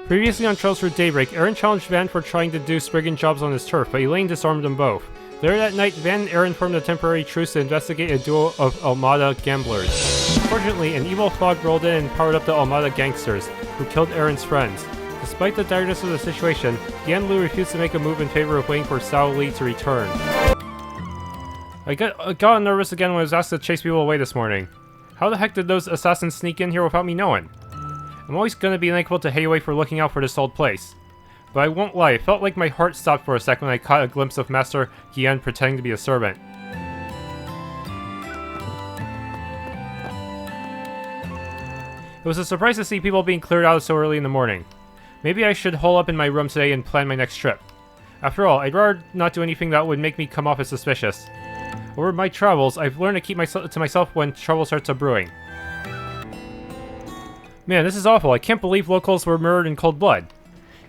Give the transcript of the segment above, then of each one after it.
Previously on Trails for Daybreak, Aaron challenged Van for trying to do spriggan jobs on his turf, but Elaine disarmed them both. Later that night, Van and Aaron formed a temporary truce to investigate a duo of Almata gamblers. Unfortunately, an evil fog rolled in and powered up the Almata gangsters, who killed Aaron's friends. Despite the direness of the situation, Yan Lu refused to make a move in favor of waiting for Sao Li to return. I got nervous again when I was asked to chase people away this morning. How the heck did those assassins sneak in here without me knowing? I'm always gonna be thankful to Heiwei for looking out for this old place. But I won't lie, it felt like my heart stopped for a second when I caught a glimpse of Master Gian pretending to be a servant. It was a surprise to see people being cleared out so early in the morning. Maybe I should hole up in my room today and plan my next trip. After all, I'd rather not do anything that would make me come off as suspicious. Over my travels, I've learned to keep to myself when trouble starts brewing. Man, this is awful. I can't believe locals were murdered in cold blood.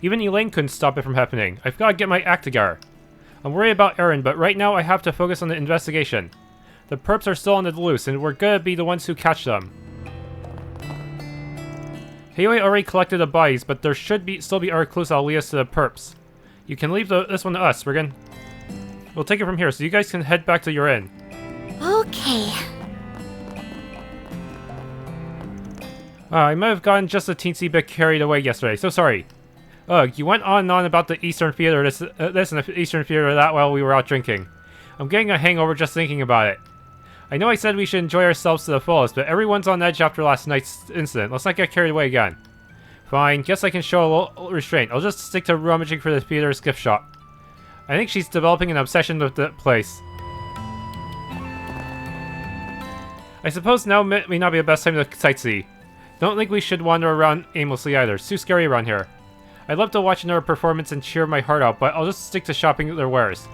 Even Elaine couldn't stop it from happening. I've got to get my act together. I'm worried about Aaron, but right now I have to focus on the investigation. The perps are still on the loose, and we're gonna be the ones who catch them. Heiwei already collected the bodies, but there should still be other clues that'll lead us to the perps. You can leave this one to us, spriggan. We'll take it from here, so you guys can head back to your inn. Okay. I might have gotten just a teensy bit carried away yesterday, so sorry. You went on and on about the Eastern Theater this and the Eastern Theater that while we were out drinking. I'm getting a hangover just thinking about it. I know I said we should enjoy ourselves to the fullest, but everyone's on edge after last night's incident. Let's not get carried away again. Fine, guess I can show a little restraint. I'll just stick to rummaging for the theater's gift shop. I think she's developing an obsession with the place. I suppose now may not be the best time to sightsee. Don't think we should wander around aimlessly either. It's too scary around here. I'd love to watch another performance and cheer my heart out, but I'll just stick to shopping their wares.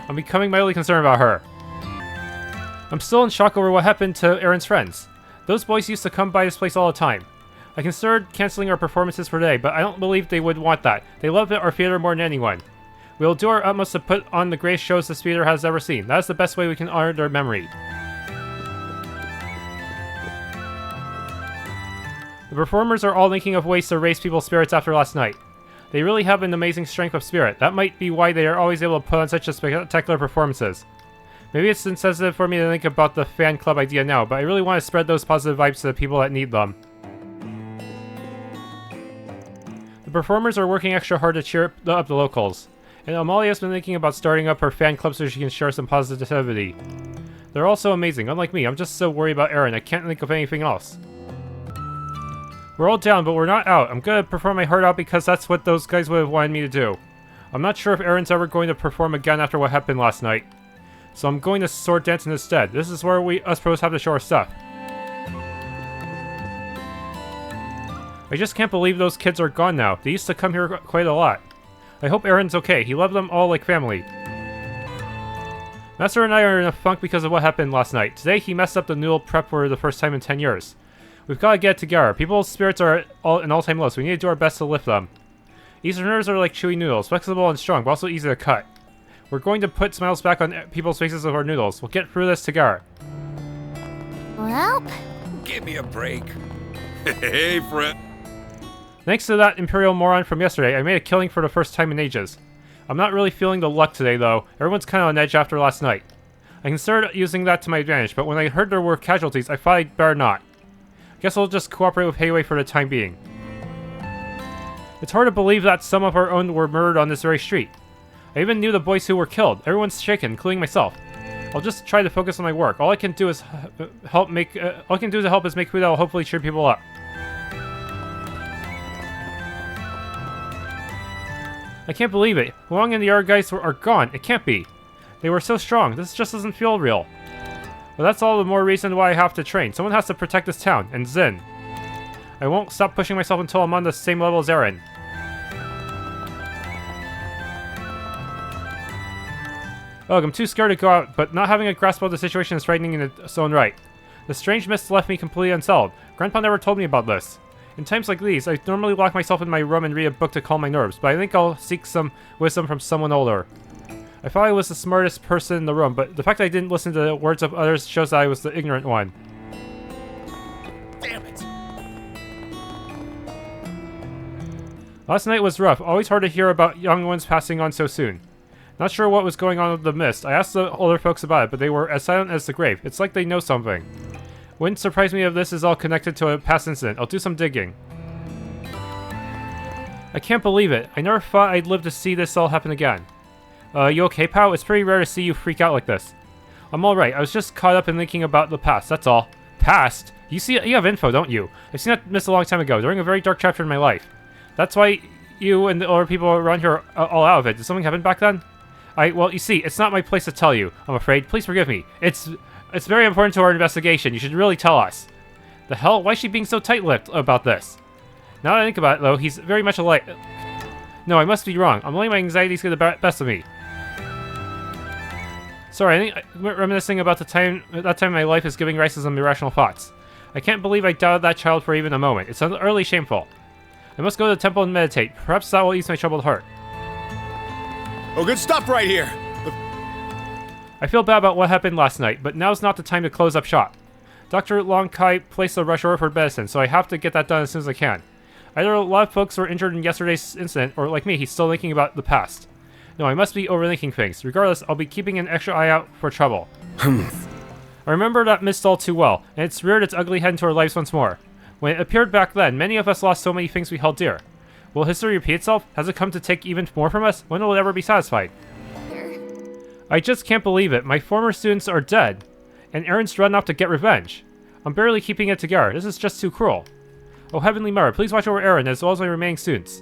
I'm becoming mightily concerned about her. I'm still in shock over what happened to Aaron's friends. Those boys used to come by this place all the time. I considered canceling our performances for today, but I don't believe they would want that. They love our theater more than anyone. We'll do our utmost to put on the greatest shows this theater has ever seen. That is the best way we can honor their memory. The performers are all thinking of ways to raise people's spirits after last night. They really have an amazing strength of spirit. That might be why they are always able to put on such spectacular performances. Maybe it's insensitive for me to think about the fan club idea now, but I really want to spread those positive vibes to the people that need them. The performers are working extra hard to cheer up the locals, and Amalia's been thinking about starting up her fan club so she can share some positivity. They're all so amazing. Unlike me, I'm just so worried about Aaron, I can't think of anything else. We're all down, but we're not out. I'm gonna perform my heart out because that's what those guys would have wanted me to do. I'm not sure if Aaron's ever going to perform again after what happened last night. So I'm going to sword dancing instead. This is where us pros have to show our stuff. I just can't believe those kids are gone now. They used to come here quite a lot. I hope Aaron's okay. He loved them all like family. Master and I are in a funk because of what happened last night. Today he messed up the noodle prep for the first time in 10 years. We've got to get it together. People's spirits are in all-time low, so we need to do our best to lift them. Easterners are like chewy noodles, flexible and strong, but also easy to cut. We're going to put smiles back on people's faces with our noodles. We'll get through this together. Well, give me a break. Hey, Fred. Thanks to that Imperial moron from yesterday, I made a killing for the first time in ages. I'm not really feeling the luck today, though. Everyone's kind of on edge after last night. I considered using that to my advantage, but when I heard there were casualties, I thought I'd better not. Guess I'll just cooperate with Heiwei for the time being. It's hard to believe that some of our own were murdered on this very street. I even knew the boys who were killed. Everyone's shaken, including myself. I'll just try to focus on my work. All I can do is help make food that will hopefully cheer people up. I can't believe it. Huang and the other guys are gone. It can't be. They were so strong. This just doesn't feel real. Well, that's all the more reason why I have to train. Someone has to protect this town, and Zin. I won't stop pushing myself until I'm on the same level as Aaron. Ugh, I'm too scared to go out, but not having a grasp of the situation is frightening in its own right. The strange mist left me completely unsettled. Grandpa never told me about this. In times like these, I normally lock myself in my room and read a book to calm my nerves, but I think I'll seek some wisdom from someone older. I thought I was the smartest person in the room, but the fact that I didn't listen to the words of others shows that I was the ignorant one. Damn it. Last night was rough. Always hard to hear about young ones passing on so soon. Not sure what was going on with the mist. I asked the older folks about it, but they were as silent as the grave. It's like they know something. Wouldn't surprise me if this is all connected to a past incident. I'll do some digging. I can't believe it. I never thought I'd live to see this all happen again. You okay, pal? It's pretty rare to see you freak out like this. I'm alright. I was just caught up in thinking about the past, that's all. Past? You have info, don't you? I've seen that mist a long time ago, during a very dark chapter in my life. That's why you and the other people around here are all out of it. Did something happen back then? Well, you see, it's not my place to tell you, I'm afraid. Please forgive me. It's very important to our investigation. You should really tell us. The hell? Why is she being so tight-lipped about this? Now that I think about it, though, he's very much alike. No, I must be wrong. I'm letting my anxieties get the best of me. Sorry, I think reminiscing about that time in my life is giving rise to some irrational thoughts. I can't believe I doubted that child for even a moment. It's utterly shameful. I must go to the temple and meditate. Perhaps that will ease my troubled heart. Oh, good stuff right here. I feel bad about what happened last night, but now's not the time to close up shop. Dr. Long Kai placed a rush order for medicine, so I have to get that done as soon as I can. Either a lot of folks were injured in yesterday's incident, or like me, he's still thinking about the past. No, I must be overthinking things. Regardless, I'll be keeping an extra eye out for trouble. I remember that mist all too well, and it's reared its ugly head into our lives once more. When it appeared back then, many of us lost so many things we held dear. Will history repeat itself? Has it come to take even more from us? When will it ever be satisfied? I just can't believe it. My former students are dead, and Aaron's run off to get revenge. I'm barely keeping it together. This is just too cruel. Oh, Heavenly Mother, please watch over Aaron as well as my remaining students.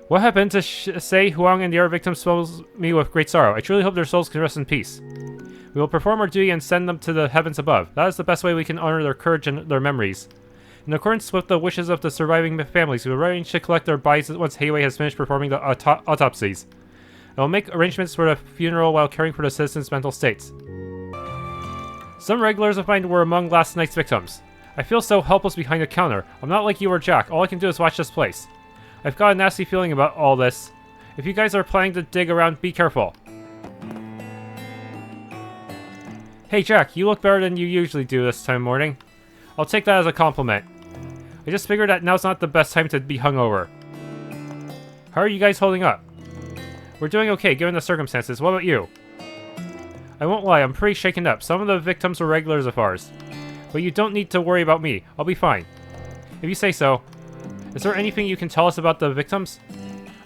What happened to Sei, Huang, and the other victims fills me with great sorrow. I truly hope their souls can rest in peace. We will perform our duty and send them to the heavens above. That is the best way we can honor their courage and their memories. In accordance with the wishes of the surviving families, we will arrange to collect their bodies once Heiwei has finished performing the autopsies. I will make arrangements for the funeral while caring for the citizens' mental states. Some regulars of mine were among last night's victims. I feel so helpless behind the counter. I'm not like you or Jack. All I can do is watch this place. I've got a nasty feeling about all this. If you guys are planning to dig around, be careful. Hey Jack, you look better than you usually do this time of morning. I'll take that as a compliment. I just figured that now's not the best time to be hungover. How are you guys holding up? We're doing okay given the circumstances. What about you? I won't lie, I'm pretty shaken up. Some of the victims were regulars of ours. But you don't need to worry about me. I'll be fine. If you say so. Is there anything you can tell us about the victims?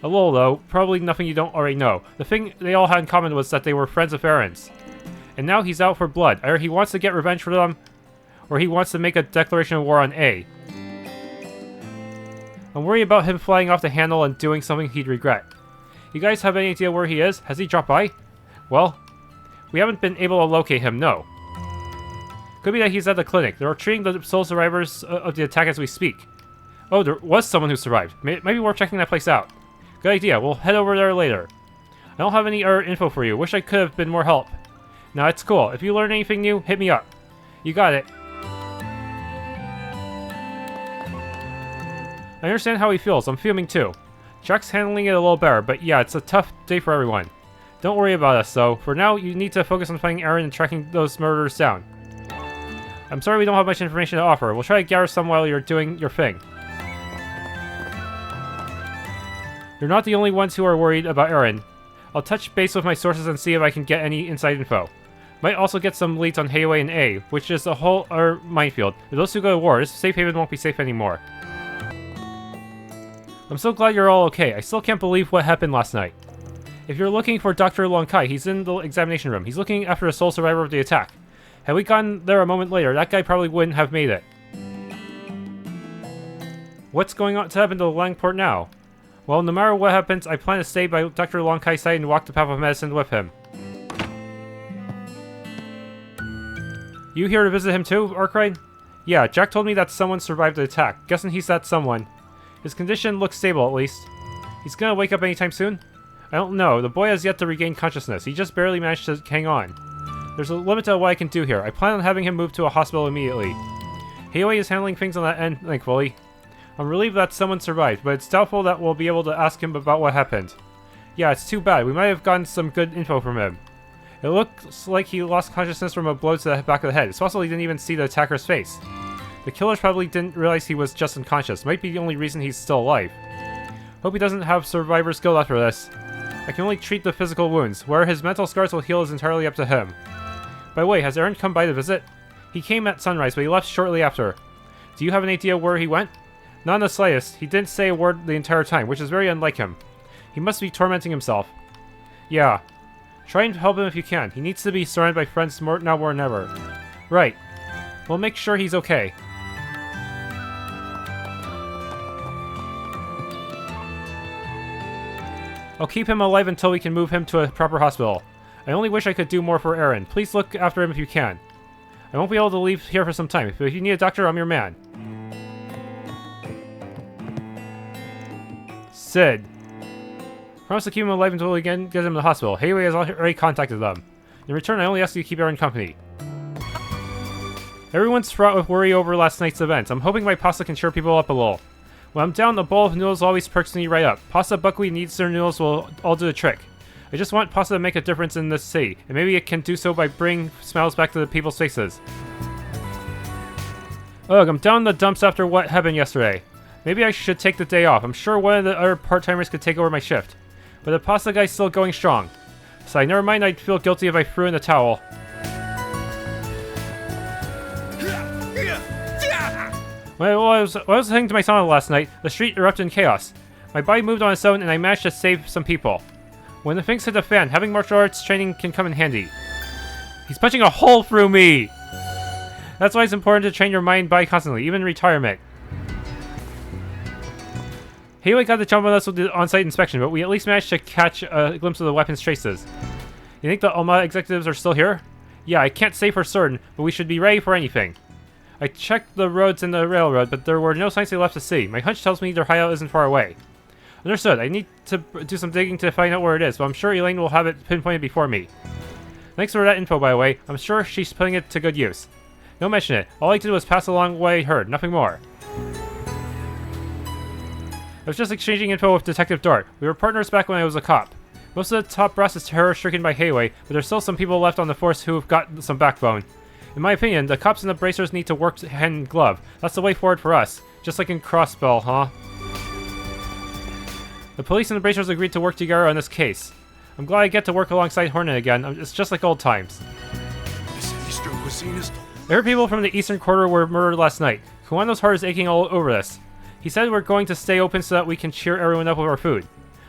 A little though, probably nothing you don't already know. The thing they all had in common was that they were friends of Aaron's. And now he's out for blood. Either he wants to get revenge for them, or he wants to make a declaration of war on A. I'm worried about him flying off the handle and doing something he'd regret. You guys have any idea where he is? Has he dropped by? Well, we haven't been able to locate him, no. Could be that he's at the clinic. They're treating the sole survivors of the attack as we speak. Oh, there was someone who survived. Maybe worth checking that place out. Good idea. We'll head over there later. I don't have any other info for you. Wish I could have been more help. Nah, it's cool. If you learn anything new, hit me up. You got it. I understand how he feels. I'm fuming too. Jack's handling it a little better, but yeah, it's a tough day for everyone. Don't worry about us, though. For now, you need to focus on finding Aaron and tracking those murderers down. I'm sorry we don't have much information to offer. We'll try to gather some while you're doing your thing. You're not the only ones who are worried about Aaron. I'll touch base with my sources and see if I can get any inside info. Might also get some leads on Heiwei and A, which is a whole other minefield. If those two go to war, this safe haven won't be safe anymore. I'm so glad you're all okay. I still can't believe what happened last night. If you're looking for Dr. Long Kai, he's in the examination room. He's looking after the sole survivor of the attack. Had we gotten there a moment later, that guy probably wouldn't have made it. What's going on to happen to Langport now? Well, no matter what happens, I plan to stay by Dr. Long Kai's side and walk the path of medicine with him. You here to visit him too, Arkride? Yeah, Jack told me that someone survived the attack. Guessing he's that someone. His condition looks stable, at least. He's gonna wake up anytime soon? I don't know. The boy has yet to regain consciousness. He just barely managed to hang on. There's a limit to what I can do here. I plan on having him moved to a hospital immediately. Heiwei is handling things on that end, thankfully. I'm relieved that someone survived, but it's doubtful that we'll be able to ask him about what happened. Yeah, it's too bad. We might have gotten some good info from him. It looks like he lost consciousness from a blow to the back of the head. It's possible he didn't even see the attacker's face. The killers probably didn't realize he was just unconscious. Might be the only reason he's still alive. Hope he doesn't have survivor skill after this. I can only treat the physical wounds. Where his mental scars will heal is entirely up to him. By the way, has Aaron come by to visit? He came at sunrise, but he left shortly after. Do you have an idea where he went? Not in the slightest. He didn't say a word the entire time, which is very unlike him. He must be tormenting himself. Yeah. Try and help him if you can. He needs to be surrounded by friends now more than ever. Right. We'll make sure he's okay. I'll keep him alive until we can move him to a proper hospital. I only wish I could do more for Aaron. Please look after him if you can. I won't be able to leave here for some time. If you need a doctor, I'm your man. Sid. Promise to keep him alive until we get him to the hospital. Hayway has already contacted them. In return, I only ask you to keep Aaron company. Everyone's fraught with worry over last night's events. I'm hoping my pasta can cheer people up a little. When I'm down, a bowl of noodles always perks me right up. Pasta, buckwheat, and Eastern noodles will all do the trick. I just want pasta to make a difference in this city, and maybe it can do so by bringing smiles back to the people's faces. Ugh, I'm down in the dumps after what happened yesterday. Maybe I should take the day off. I'm sure one of the other part-timers could take over my shift. But the pasta guy's still going strong. So never mind, I'd feel guilty if I threw in the towel. When I was heading to my sauna last night, the street erupted in chaos. My body moved on its own and I managed to save some people. When the things hit the fan, having martial arts training can come in handy. He's punching a hole through me! That's why it's important to train your mind and body constantly, even in retirement. Hayway got the jump on us with the on-site inspection, but we at least managed to catch a glimpse of the weapon's traces. You think the Almata executives are still here? Yeah, I can't say for certain, but we should be ready for anything. I checked the roads and the railroad, but there were no signs they left the city. My hunch tells me their hideout isn't far away. Understood. I need to do some digging to find out where it is, but I'm sure Elaine will have it pinpointed before me. Thanks for that info, by the way. I'm sure she's putting it to good use. Don't mention it. All I did was pass along what I heard, nothing more. I was just exchanging info with Detective Dart. We were partners back when I was a cop. Most of the top brass is terror-stricken by Hayway, but there's still some people left on the force who've got some backbone. In my opinion, the cops and the bracers need to work hand in glove. That's the way forward for us. Just like in Crossbell, huh? The police and the bracers agreed to work together on this case. I'm glad I get to work alongside Hornet again. It's just like old times. This Eastern cuisine is... I heard people from the Eastern Quarter were murdered last night. Kawano's heart is aching all over this. He said we're going to stay open so that we can cheer everyone up with our food.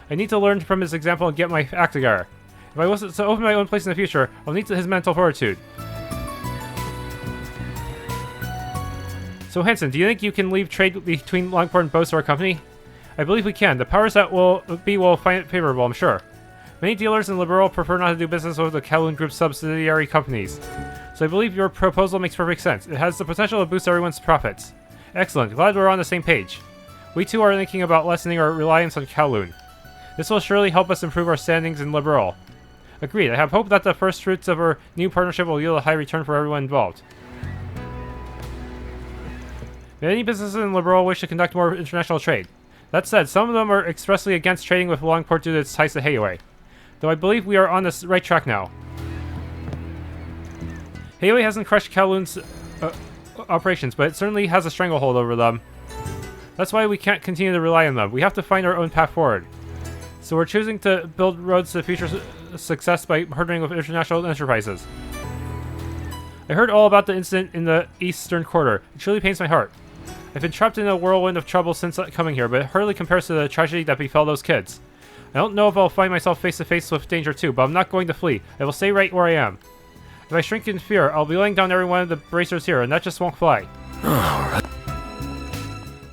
I need to learn from his example and get my act together. If I was to open my own place in the future, I'll need his mental fortitude. So Hanson, do you think you can leave trade between Longport and Boast to our company? I believe we can. The powers that will find it favorable, I'm sure. Many dealers in Liberal prefer not to do business with the Kowloon Group's subsidiary companies. So I believe your proposal makes perfect sense. It has the potential to boost everyone's profits. Excellent. Glad we're on the same page. We too are thinking about lessening our reliance on Kowloon. This will surely help us improve our standings in Liberal. Agreed. I have hope that the first fruits of our new partnership will yield a high return for everyone involved. Many businesses in Liberal wish to conduct more international trade. That said, some of them are expressly against trading with Longport due to its ties to Hayway. Though I believe we are on the right track now. Hayway hasn't crushed Kowloon's operations, but it certainly has a stranglehold over them. That's why we can't continue to rely on them. We have to find our own path forward. So we're choosing to build roads to future success by partnering with international enterprises. I heard all about the incident in the Eastern Quarter. It truly pains my heart. I've been trapped in a whirlwind of trouble since coming here, but it hardly compares to the tragedy that befell those kids. I don't know if I'll find myself face to face with danger too, but I'm not going to flee. I will stay right where I am. If I shrink in fear, I'll be laying down every one of the bracers here, and that just won't fly.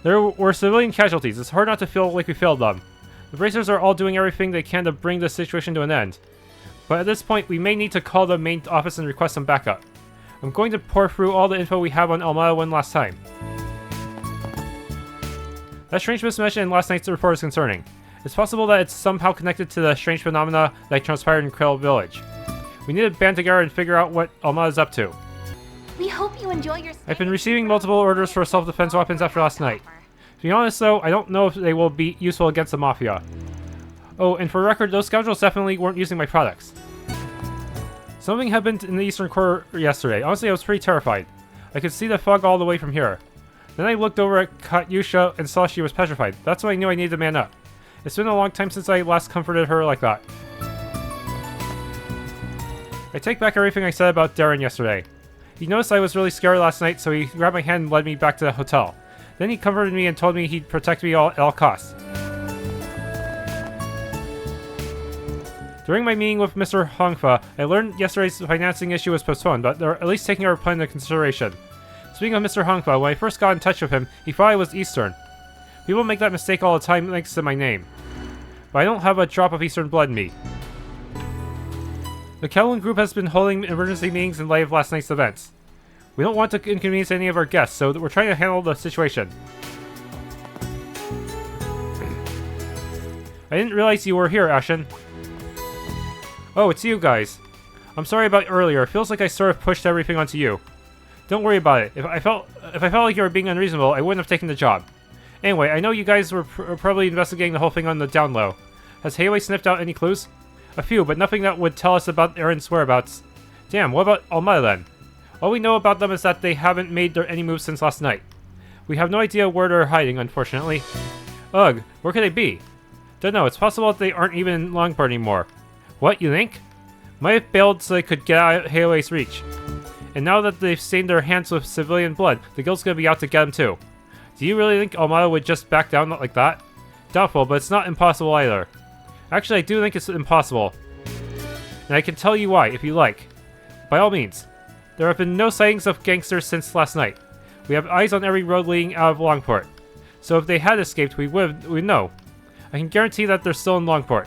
There were civilian casualties. It's hard not to feel like we failed them. The bracers are all doing everything they can to bring the situation to an end. But at this point, we may need to call the main office and request some backup. I'm going to pour through all the info we have on Almata one last time. That strange mismatch in last night's report is concerning. It's possible that it's somehow connected to the strange phenomena that transpired in Krill Village. We need to band together and figure out what Almata is up to. We hope you enjoy your stay. I've been receiving multiple orders for self-defense weapons after last night. To be honest though, I don't know if they will be useful against the Mafia. Oh, and for record, those scoundrels definitely weren't using my products. Something happened in the Eastern Quarter yesterday. Honestly, I was pretty terrified. I could see the fog all the way from here. Then I looked over at Katyusha and saw she was petrified. That's when I knew I needed to man up. It's been a long time since I last comforted her like that. I take back everything I said about Darren yesterday. He noticed I was really scared last night, so he grabbed my hand and led me back to the hotel. Then he comforted me and told me he'd protect me at all costs. During my meeting with Mr. Hongfa, I learned yesterday's financing issue was postponed, but they're at least taking our plan into consideration. Speaking of Mr. Hongfa, when I first got in touch with him, he thought I was Eastern. People make that mistake all the time thanks to my name. But I don't have a drop of Eastern blood in me. The Calvard group has been holding emergency meetings in light of last night's events. We don't want to inconvenience any of our guests, so we're trying to handle the situation. I didn't realize you were here, Ashen. Oh, it's you guys. I'm sorry about earlier. It feels like I sort of pushed everything onto you. Don't worry about it. If I felt like you were being unreasonable, I wouldn't have taken the job. Anyway, I know you guys were probably investigating the whole thing on the down low. Has Hayway sniffed out any clues? A few, but nothing that would tell us about Aaron's whereabouts. Damn, what about Almata then? All we know about them is that they haven't made any moves since last night. We have no idea where they're hiding, unfortunately. Ugh, where could they be? Don't know, it's possible that they aren't even in Longport anymore. What, you think? Might have bailed so they could get out of Hayway's reach. And now that they've stained their hands with civilian blood, the guild's gonna be out to get them too. Do you really think Almata would just back down like that? Doubtful, but it's not impossible either. Actually, I do think it's impossible. And I can tell you why, if you like. By all means. There have been no sightings of gangsters since last night. We have eyes on every road leading out of Longport. So if they had escaped, we'd know. I can guarantee that they're still in Longport.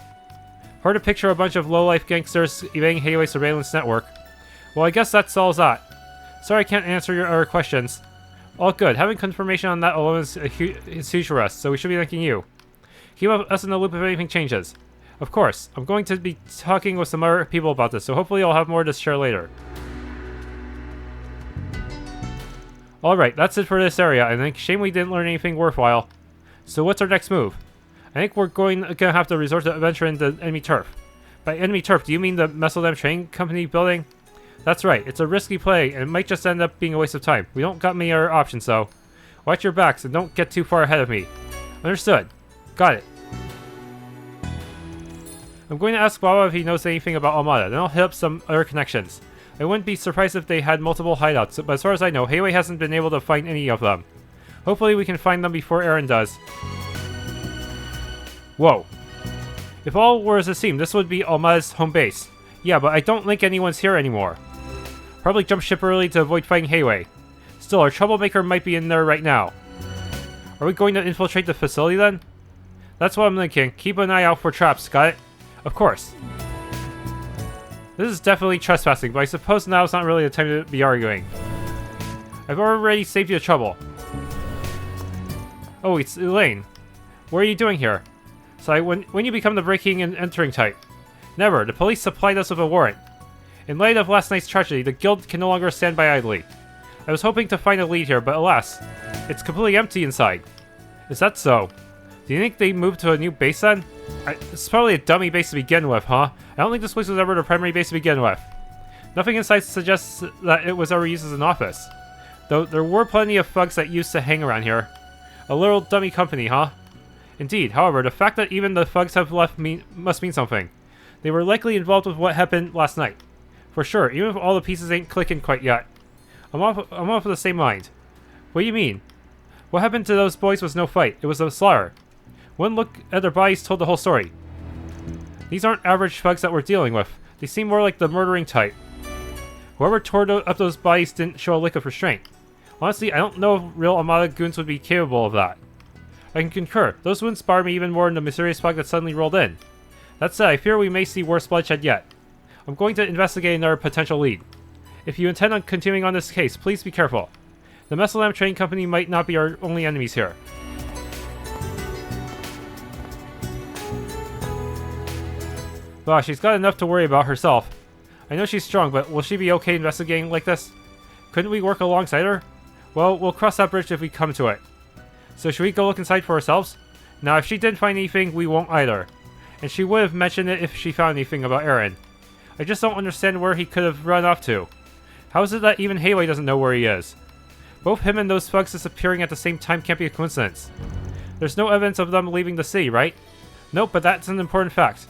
Hard to picture a bunch of low-life gangsters evading Hayway's surveillance network. Well, I guess that solves that. Sorry I can't answer your other questions. All good. Having confirmation on that alone is huge for us, so we should be thanking you. Keep us in the loop if anything changes. Of course, I'm going to be talking with some other people about this, so hopefully I'll have more to share later. Alright, that's it for this area. I think shame we didn't learn anything worthwhile. So what's our next move? I think we're gonna have to resort to venture into enemy turf. By enemy turf, do you mean the Messeldam Train Company building? That's right, it's a risky play, and it might just end up being a waste of time. We don't got many other options, though. Watch your backs and don't get too far ahead of me. Understood. Got it. I'm going to ask Baba if he knows anything about Almata, then I'll hit up some other connections. I wouldn't be surprised if they had multiple hideouts, but as far as I know, Hayway hasn't been able to find any of them. Hopefully we can find them before Aaron does. Whoa. If all were as it seemed, this would be Almata's home base. Yeah, but I don't think anyone's here anymore. Probably jumped ship early to avoid fighting Hayway. Still, our troublemaker might be in there right now. Are we going to infiltrate the facility then? That's what I'm thinking. Keep an eye out for traps, got it? Of course. This is definitely trespassing, but I suppose now is not really the time to be arguing. I've already saved you the trouble. Oh, it's Elaine. What are you doing here? So when you become the breaking and entering type? Never. The police supplied us with a warrant. In light of last night's tragedy, the guild can no longer stand by idly. I was hoping to find a lead here, but alas, it's completely empty inside. Is that so? Do you think they moved to a new base then? It's probably a dummy base to begin with, huh? I don't think this place was ever the primary base to begin with. Nothing inside suggests that it was ever used as an office. Though there were plenty of thugs that used to hang around here. A little dummy company, huh? Indeed, however, the fact that even the thugs have left must mean something. They were likely involved with what happened last night. For sure, even if all the pieces ain't clicking quite yet. I'm off of the same mind. What do you mean? What happened to those boys was no fight, it was a slaughter. One look at their bodies told the whole story. These aren't average thugs that we're dealing with. They seem more like the murdering type. Whoever tore up those bodies didn't show a lick of restraint. Honestly, I don't know if real Almata goons would be capable of that. I can concur. Those wounds inspire me even more than the mysterious fog that suddenly rolled in. That said, I fear we may see worse bloodshed yet. I'm going to investigate another potential lead. If you intend on continuing on this case, please be careful. The Messeldam Train Company might not be our only enemies here. Wow, she's got enough to worry about herself. I know she's strong, but will she be okay investigating like this? Couldn't we work alongside her? Well, we'll cross that bridge if we come to it. So should we go look inside for ourselves? Now, if she didn't find anything, we won't either. And she would have mentioned it if she found anything about Aaron. I just don't understand where he could have run off to. How is it that even Hayway doesn't know where he is? Both him and those thugs disappearing at the same time can't be a coincidence. There's no evidence of them leaving the city, right? Nope, but that's an important fact.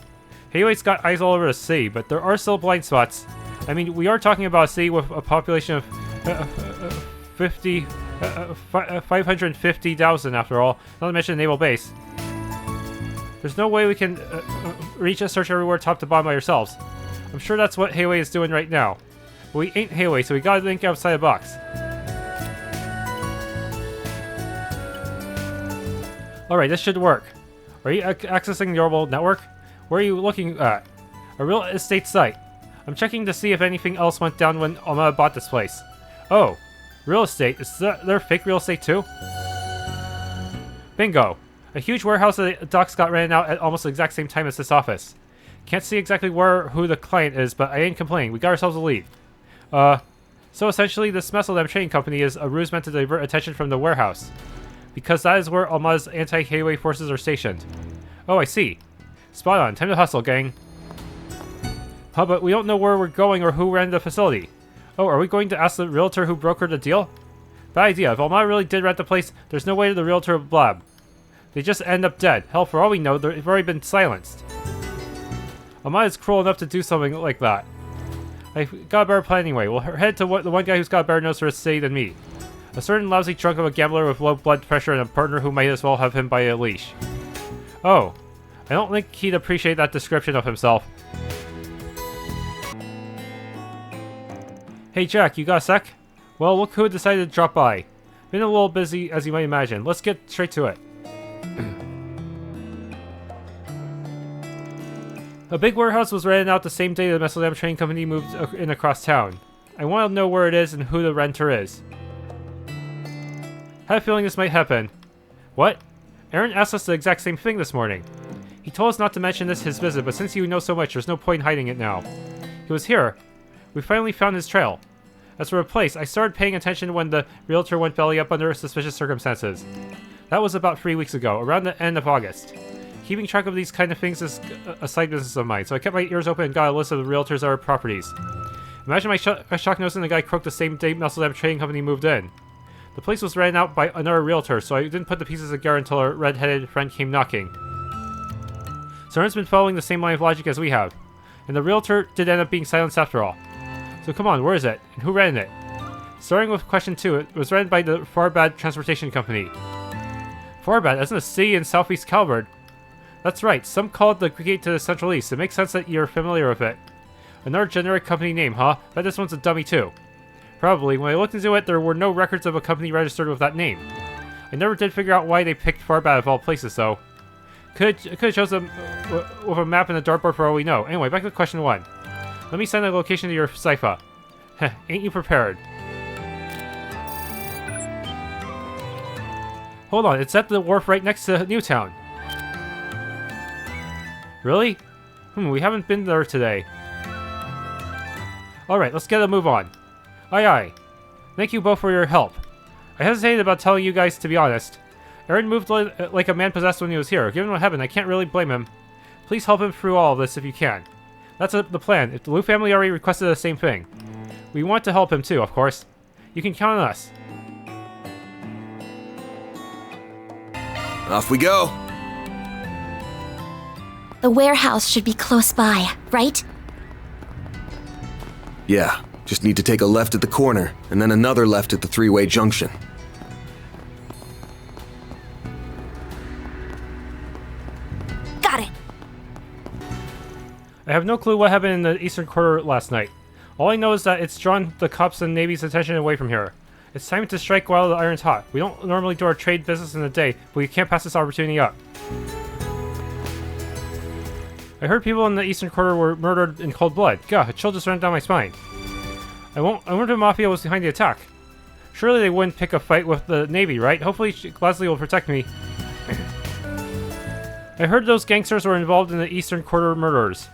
Heiwei's got eyes all over the city, but there are still blind spots. I mean, we are talking about a city with a population of 550,000 after all, not to mention a naval base. There's no way we can reach a search everywhere top to bottom by ourselves. I'm sure that's what Heiwei is doing right now. But we ain't Heiwei, so we gotta think outside the box. Alright, this should work. Are you accessing the orbital network? Where are you looking at? A real estate site. I'm checking to see if anything else went down when Almata bought this place. Oh, real estate? Is there fake real estate too? Bingo. A huge warehouse at the docks got rented out at almost the exact same time as this office. Can't see exactly who the client is, but I ain't complaining. We got ourselves a lead. So essentially this Messeldam trading company is a ruse meant to divert attention from the warehouse. Because that is where Almata's anti-Heiwei forces are stationed. Oh, I see. Spot on. Time to hustle, gang. Huh, but we don't know where we're going or who ran the facility. Oh, are we going to ask the realtor who brokered the deal? Bad idea. If Almata really did rent the place, there's no way the realtor would blab. They just end up dead. Hell, for all we know, they've already been silenced. Almata is cruel enough to do something like that. I've got a better plan anyway. We'll head to the one guy who's got a better nose for his city than me. A certain lousy drunk of a gambler with low blood pressure and a partner who might as well have him by a leash. Oh, I don't think he'd appreciate that description of himself. Hey Jack, you got a sec? Well, look who decided to drop by. Been a little busy, as you might imagine. Let's get straight to it. A big warehouse was rented out the same day the Messeldam train company moved in across town. I want to know where it is and who the renter is. Had a feeling this might happen. What? Aaron asked us the exact same thing this morning. He told us not to mention his visit, but since you know so much, there's no point in hiding it now. He was here. We finally found his trail. As for a place, I started paying attention when the realtor went belly up under suspicious circumstances. That was about 3 weeks ago, around the end of August. Keeping track of these kind of things is a side business of mine, so I kept my ears open and got a list of the realtors' other properties. Imagine my shock noticing the guy croaked the same day Messeldam Trading Company moved in. The place was rented out by another realtor, so I didn't put the pieces together until our red-headed friend came knocking. So Aaron's been following the same line of logic as we have, and the realtor did end up being silenced after all. So come on, where is it? And who rented it? Starting with question 2, it was rented by the Farbad Transportation Company. Farbad, as in a city in southeast Calvard. That's right, some call it the gate to the Central East. It makes sense that you're familiar with it. Another generic company name, huh? Bet this one's a dummy too. Probably. When I looked into it, there were no records of a company registered with that name. I never did figure out why they picked Farbad of all places, though. Could have chosen them with a map and a dartboard for all we know. Anyway, back to question 1. Let me send a location to your cipher. Heh, ain't you prepared? Hold on, it's at the wharf right next to Newtown. Really? We haven't been there today. Alright, let's get a move on. Aye aye. Thank you both for your help. I hesitated about telling you guys, to be honest. Aaron moved like a man possessed when he was here. Given what happened, I can't really blame him. Please help him through all of this if you can. That's the plan. If the Liu family already requested the same thing. We want to help him too, of course. You can count on us. Off we go. The warehouse should be close by, right? Yeah, just need to take a left at the corner, and then another left at the three-way junction. Got it. I have no clue what happened in the eastern quarter last night. All I know is that it's drawn the cops and Navy's attention away from here. It's time to strike while the iron's hot. We don't normally do our trade business in a day, but we can't pass this opportunity up. I heard people in the eastern quarter were murdered in cold blood. God, a chill just ran down my spine. I wonder if the mafia was behind the attack. Surely they wouldn't pick a fight with the Navy, right? Hopefully Glassley will protect me. I heard those gangsters were involved in the eastern quarter murders.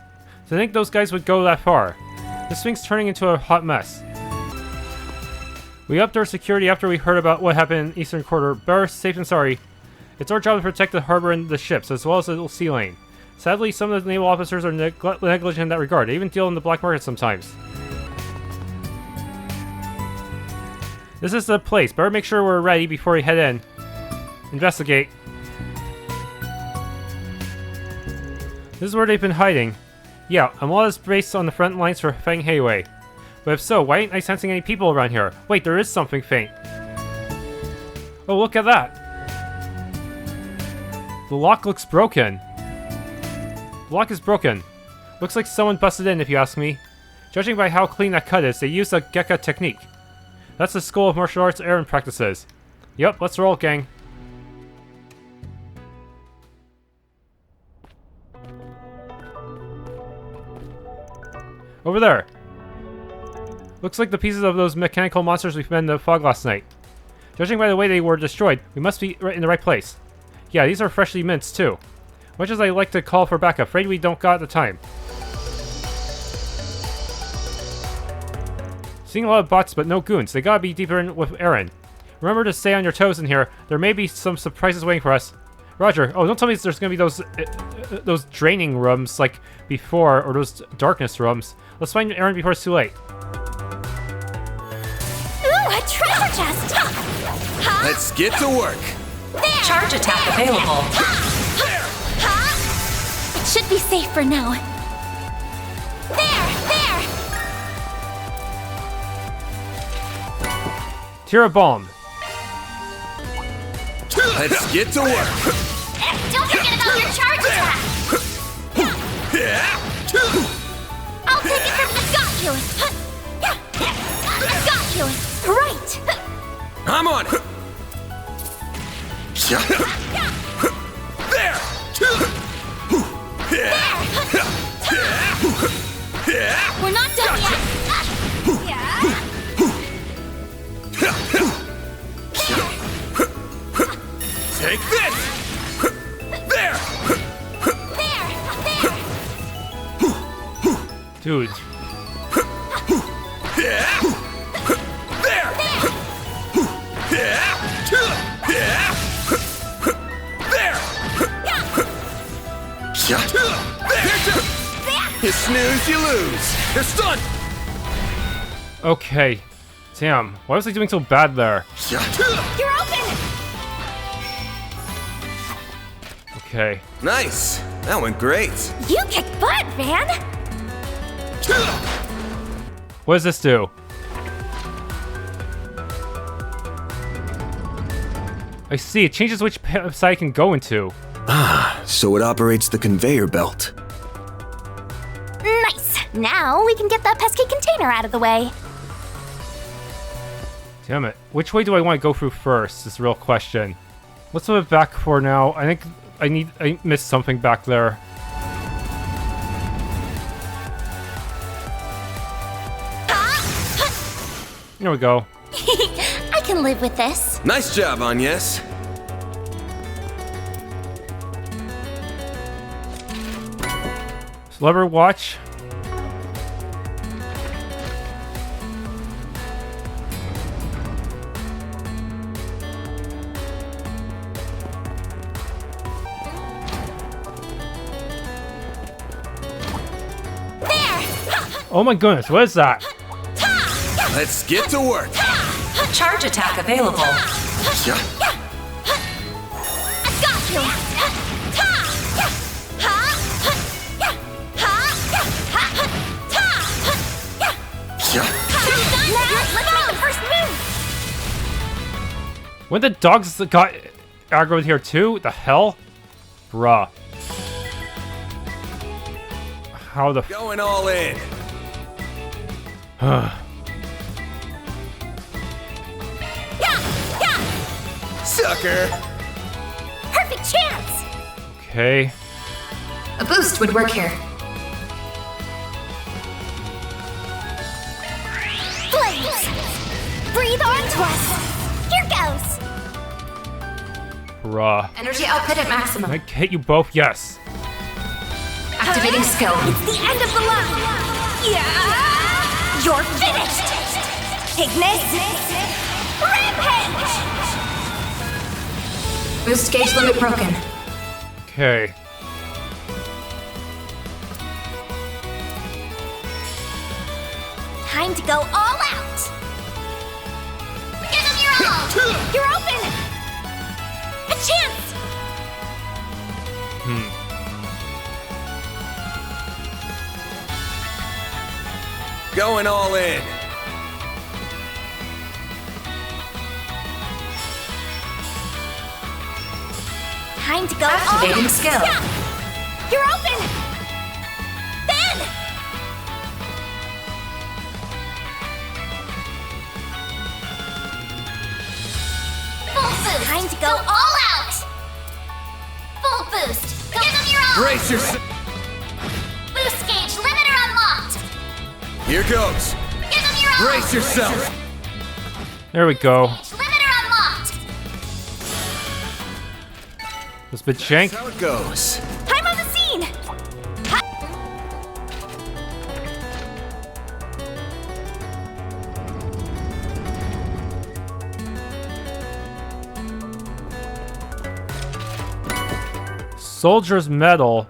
To think those guys would go that far. This thing's turning into a hot mess. We upped our security after we heard about what happened in eastern quarter. Better safe than sorry. It's our job to protect the harbor and the ships, as well as the sea lane. Sadly, some of the naval officers are negligent in that regard. They even deal in the black market sometimes. This is the place. Better make sure we're ready before we head in. Investigate. This is where they've been hiding. Yeah, Almata's based on the front lines for Feng Heiwei. But if so, why ain't I sensing any people around here? Wait, there is something faint. Oh, look at that! The lock looks broken. The lock is broken. Looks like someone busted in, if you ask me. Judging by how clean that cut is, they used a Gekka technique. That's the School of Martial Arts Aaron practices. Yup, let's roll, gang. Over there. Looks like the pieces of those mechanical monsters we found in the fog last night. Judging by the way they were destroyed, we must be in the right place. Yeah, these are freshly minced too. Much as I like to call for backup, afraid we don't got the time. Seeing a lot of bots but no goons. They gotta be deeper in with Aaron. Remember to stay on your toes in here. There may be some surprises waiting for us. Roger. Oh, don't tell me there's gonna be those draining rooms like before, or those darkness rooms. Let's find Aaron before it's too late. Ooh, a treasure chest! Huh? Let's get to work. There! Charge attack available. Huh? It should be safe for now. There! Tira Bomb. Let's get to work. Don't forget about your charge attack! I'll take it from... I've got you! I've got you! Right! I'm on it. There. We're not done yet! Take this. There. Dude. There. You snooze, you lose. They're stunned. Okay. Damn. Why was I doing so bad there? You're open! Okay. Nice. That went great. You kick butt, Van! What does this do? I see. It changes which side I can go into. Ah, so it operates the conveyor belt. Nice! Now we can get that pesky container out of the way. Damn it. Which way do I want to go through first? Is the real question. Let's move it back for now. I think I missed something back there. Here we go. I can live with this. Nice job, Agnes. Lever watch. Oh my goodness, what is that? Let's get to work. Charge attack available. I've got you! Let's make the first move! When the dogs got aggroed here too? The hell? Bruh. How the Going all in. Sucker. Perfect chance! Okay. A boost would work here. Flames! Breathe onto us! Here goes! Bruh. Energy output at maximum. Can I hit you both? Yes. Activating skill. It's the end of the line! Yeah! You're finished! Ignis! Rampage! Boost gauge limit broken. Okay. Time to go all out! all! You're open! A chance! Going all in. Time to go all Activating out. skill. Yeah. You're open! Then! Full boost! Time to go all out! Full boost! Give them your all! Brace yourself. Boost gauge limiter unlocked! Here goes. Give them your all! Brace yourself. There we go. Limiter unlocked! This bit shank. How it goes. I'm on the scene! Soldier's medal.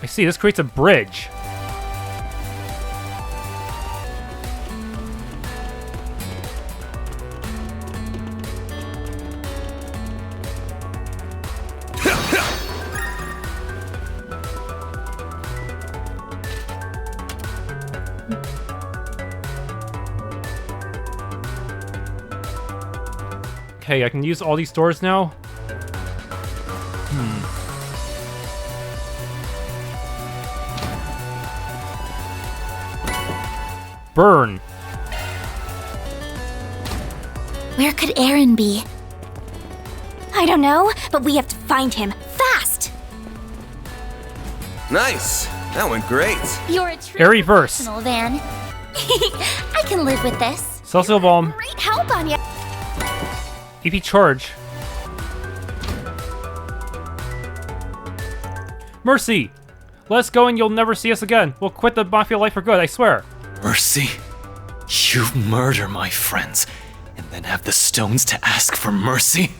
I see, this creates a bridge. Okay, I can use all these doors now. Burn. Where could Aaron be? I don't know, but we have to find him fast! Nice. That went great. You're a true Airy verse. professional, Van. I can live with this. Celestial Bomb. Great help on you. EP charge. Mercy! Let us go and you'll never see us again. We'll quit the mafia life for good, I swear. Mercy? You murder my friends, and then have the stones to ask for mercy?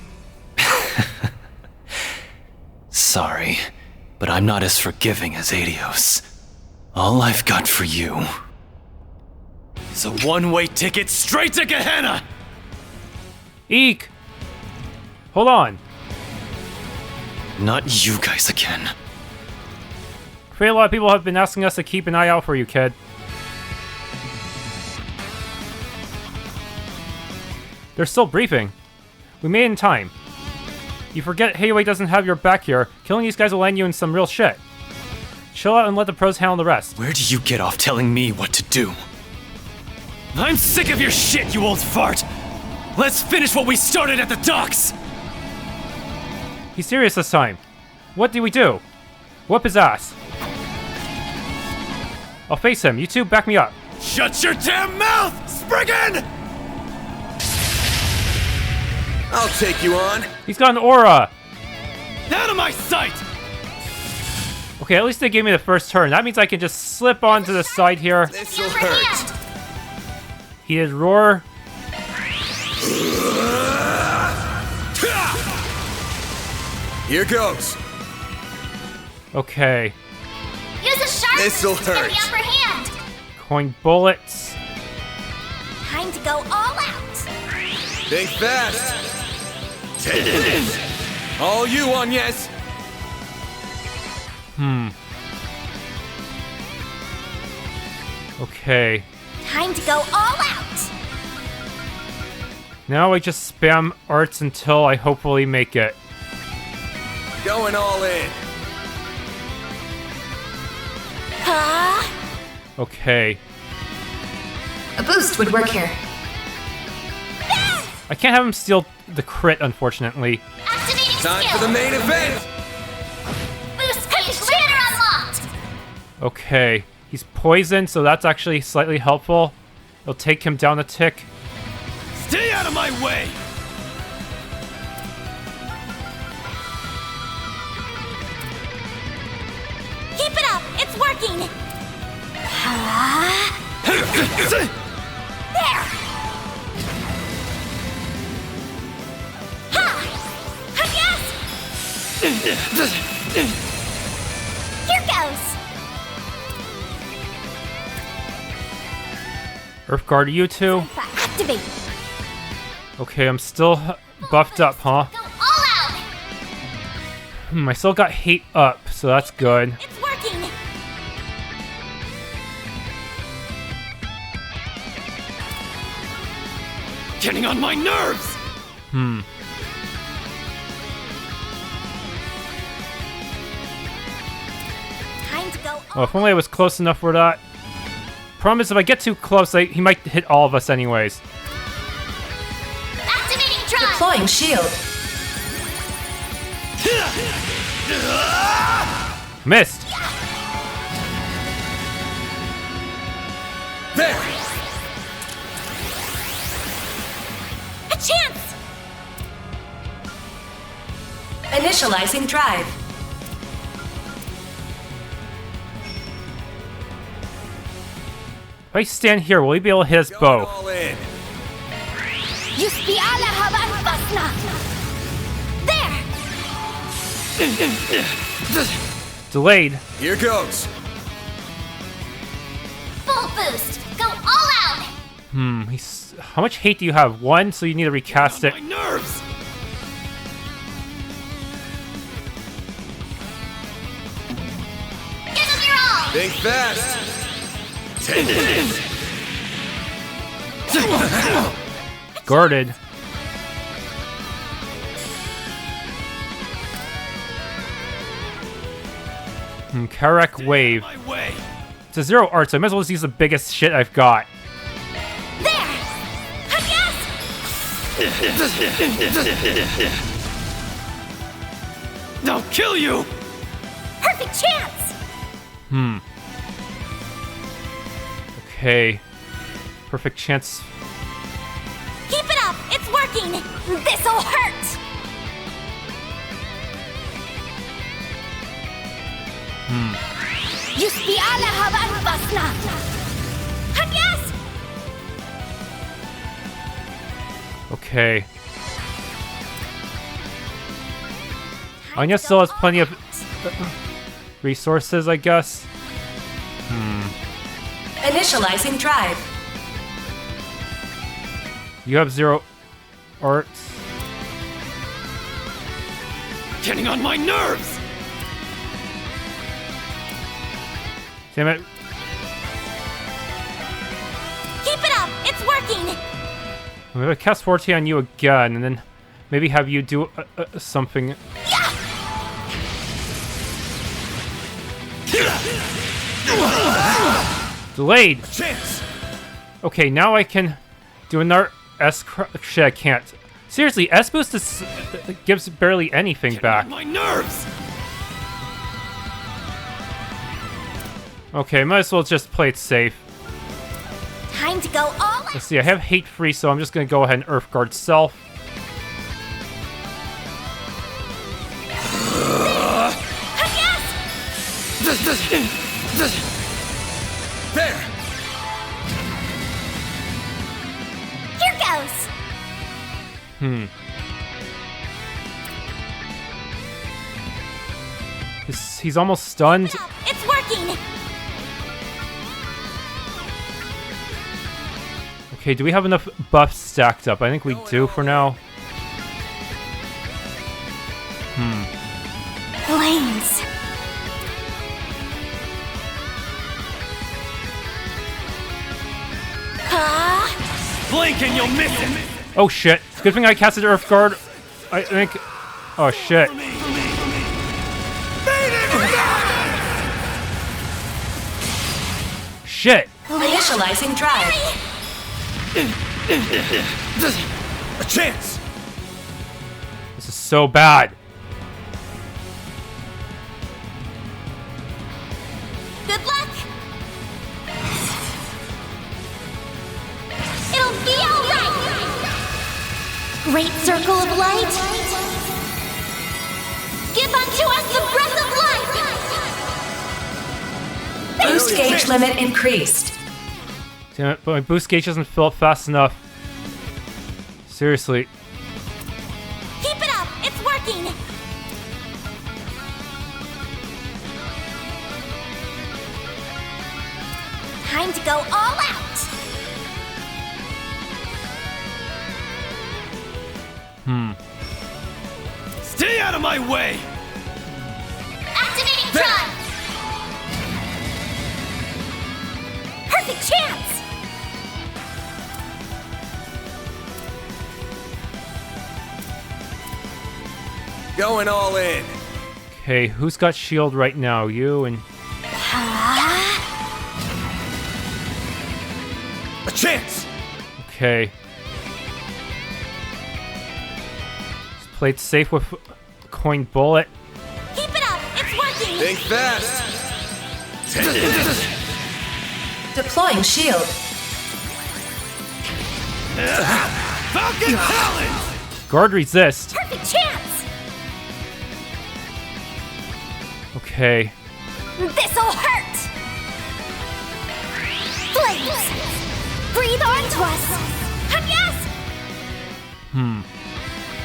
Sorry, but I'm not as forgiving as Adios. All I've got for you is a one-way ticket straight to Gehenna! Eek! Hold on. Not you guys again. I'm afraid a lot of people have been asking us to keep an eye out for you, kid. They're still briefing. We made it in time. You forget Hayway doesn't have your back here. Killing these guys will land you in some real shit. Chill out and let the pros handle the rest. Where do you get off telling me what to do? I'm sick of your shit, you old fart! Let's finish what we started at the docks! He's serious this time. What do we do? Whip his ass. I'll face him. You two back me up. Shut your damn mouth, spriggan! I'll take you on. He's got an aura. Out of my sight! Okay, at least they gave me the first turn. That means I can just slip onto the side here. This'll hurt. Heated roar. Here goes. Okay. Use a sharp This'll boost to get hurt. the upper hand. Coin bullets. Time to go all out. Think fast. All you on, yes. Okay. Time to go all out. Now I just spam arts until I hopefully make it. Going all in. Okay. A boost would work here. I can't have him steal the crit, unfortunately. Activating Time skill. for the main event. Boost gauge limiter unlocked. Okay. He's poisoned, so that's actually slightly helpful. It'll take him down a tick. Stay out of my way! Keep it up. It's working. There. Ha! Yes. Here goes. Earth Guard, you two? Activate. Okay, I'm still buffed up, huh? Go all out. I still got hate up, so that's good. It's working. Getting on my nerves! Time to go. Oh, if only I was close enough for that. Problem is, if I get too close, he might hit all of us anyways. Activating drive. Deploying shield. Missed! There! A chance. Initializing drive. If I stand here, will he be able to hit us Going both? all in. Yusbi ala haban basna. There. Delayed. Here goes. Full boost. Go all out. How much hate do you have? 1, so you need to recast it. My nerves! Give him your all. Think fast. Take it. Guarded. Karak Wave. My way! It's a 0 art, so I might as well just use the biggest shit I've got. There. Yes. I'll kill you! Perfect chance. Okay. Perfect chance. Keep it up. It's working. This'll hurt. Yusbi ala haban basna. Yes. Okay. Anya still has plenty of resources, I guess. Initializing drive. You have 0 arts. Getting on my nerves! Damn it. Keep it up. It's working. I'm gonna cast Forte on you again, and then maybe have you do something. Delayed! Chance. Okay, now I can do another shit, I can't. Seriously, S boost gives barely anything back. My nerves! Okay, might as well just play it safe. Time to go all out. Let's see, I have hate free, so I'm just gonna go ahead and Earth Guard self. There. Here goes. He's almost stunned. It's working. Okay, do we have enough buffs stacked up? I think we do for now. Flames. Blink and you'll miss it! Oh shit. Good thing I casted Earth Guard. I think... Oh shit. Shit. Initializing drive. A chance. This is so bad. Good luck. It'll be all right. Great circle of light. Give unto us the breath of life. Boost gauge limit increased. Damn it, but my boost gauge doesn't fill up fast enough. Seriously. Keep it up. It's working. Time to go all out. Stay out of my way! Activating drive! Perfect chance! Going all in. Okay, who's got shield right now? You and... A chance! Okay. Played safe with coin bullet. Keep it up! It's working! Think fast! Deploying shield. Falcon talons! Guard resist. Perfect chance! Okay. This'll hurt! Flames! Breathe onto us! And yes!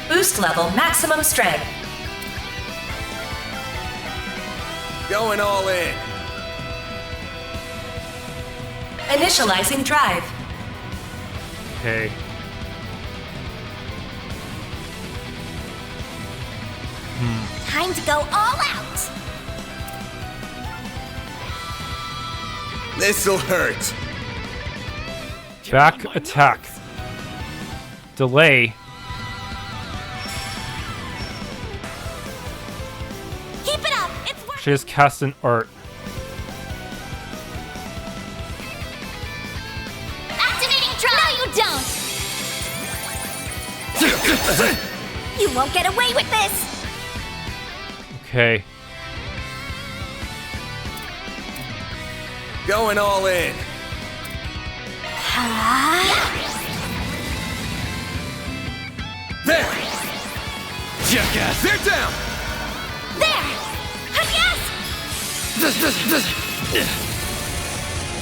Boost level maximum strength. Going all in. Initializing drive. Okay. Time to go all out! This'll hurt. Back attack. Delay. Keep it up! It's working! She just cast an art. Activating drive! No, you don't! You won't get away with this! Okay. Going all in. There! Jackass! They're down! There! And yes!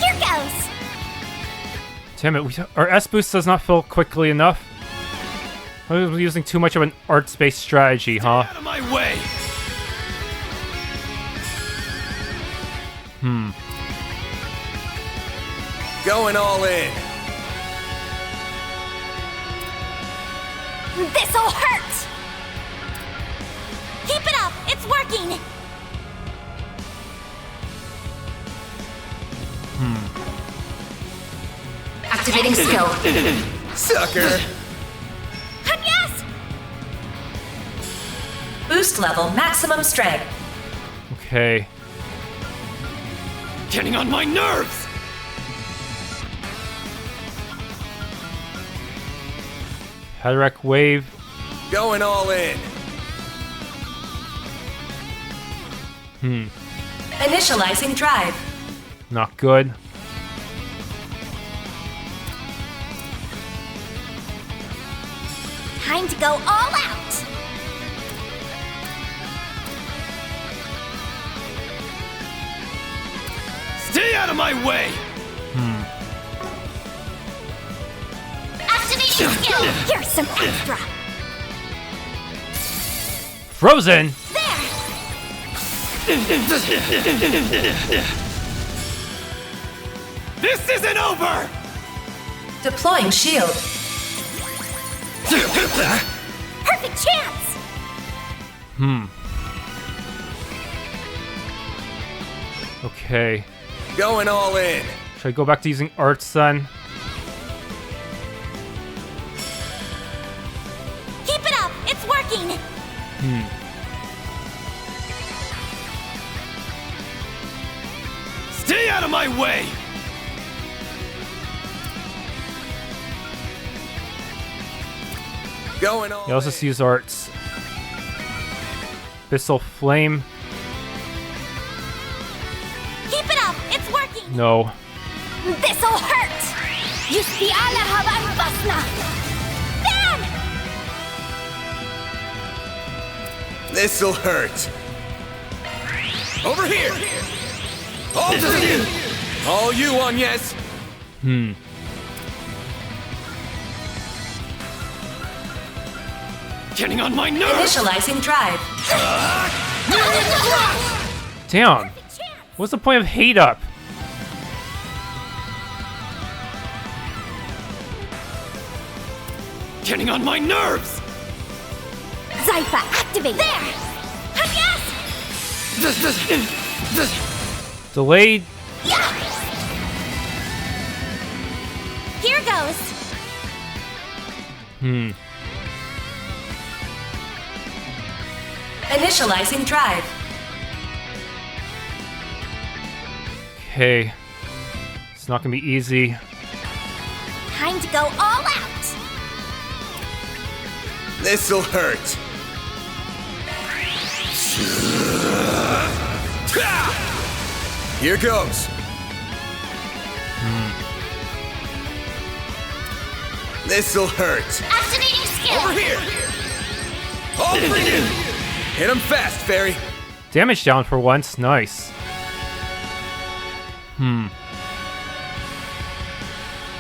Here goes! Damn it, our S boost does not fill quickly enough. I was using too much of an arts-based strategy, huh? Out of my way! Going all in. This'll hurt! Keep it up! It's working! Activating skill. Sucker! And yes! Boost level maximum strength. Okay. Getting on my nerves! Haderach wave. Going all in. Initializing drive. Not good. Time to go all out! Stay out of my way! Activating skill! Here's some extra! Frozen! There! This isn't over! Deploying shield. Perfect chance! Okay. Going all in. Should I go back to using arts then? Keep it up! It's working! Stay out of my way! Going all Yeah, let's just use arts. Abyssal flame. Keep it up! It's working! No. This'll hurt! Yusti ala haban basna! Then! This'll hurt. Over here! All to you! All you on, yes! Getting on my nerves! Initializing drive. Damn. What's the point of hate up? Getting on my nerves! Zypha, activate! There! Yes! Delayed. Yeah! Here goes! Initializing drive. Okay. It's not gonna be easy. Time to go all out! This'll hurt. Here goes. This'll hurt. Activating skill! Over here. All for you. Hit him fast, Fairy. Damage down for once. Nice.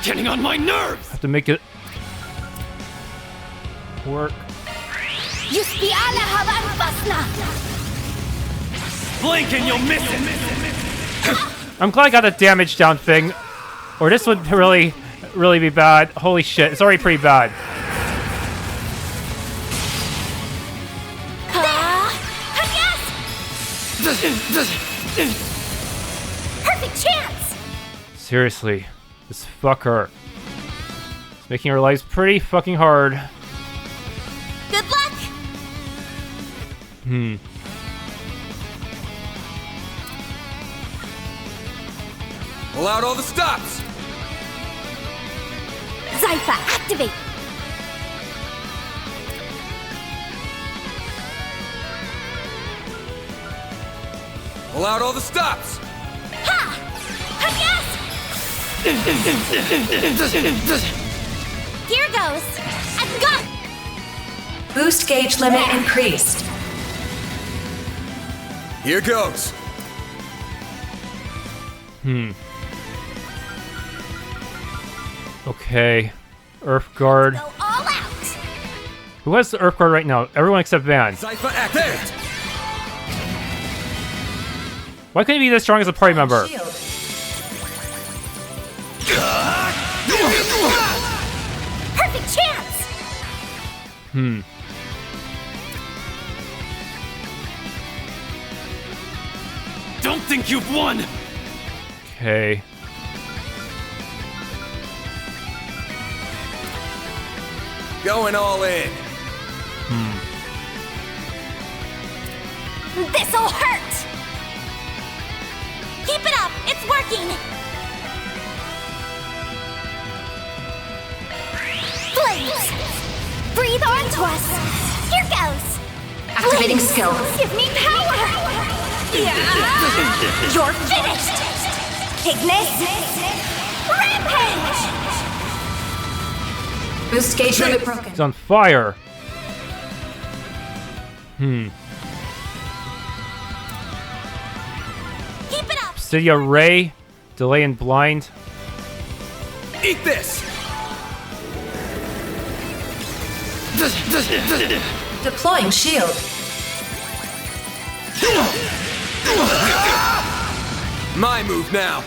Getting on my nerves! Have to make it work. Just be alle haben Fasna! Blink and you'll miss it! I'm glad I got a damage down thing, or this would really be bad. Holy shit, it's already pretty bad. Yes! Perfect chance! Seriously, this fucker. It's making our lives pretty fucking hard. Good luck! Pull out all the stops. Zypha, activate! Pull out all the stops. Ha! Yes! Here goes! I've got... Boost gauge limit increased. Here goes. Okay. Earth Guard. Go all out! Who has the Earth Guard right now? Everyone except Van. Zypha activate. Why couldn't he be this strong as a party member? Shield. Perfect chance! Don't think you've won! Okay. Going all in. This'll hurt! Keep it up! It's working! Flames! Breathe onto us! Here goes! Activating skill. Give me power! Yeah. You're finished! Ignis! Rampage! Boost gauge limit broken. He's on fire. Keep it up! Obsidia Ray. Delay and blind. Eat this. Deploying shield. My move now.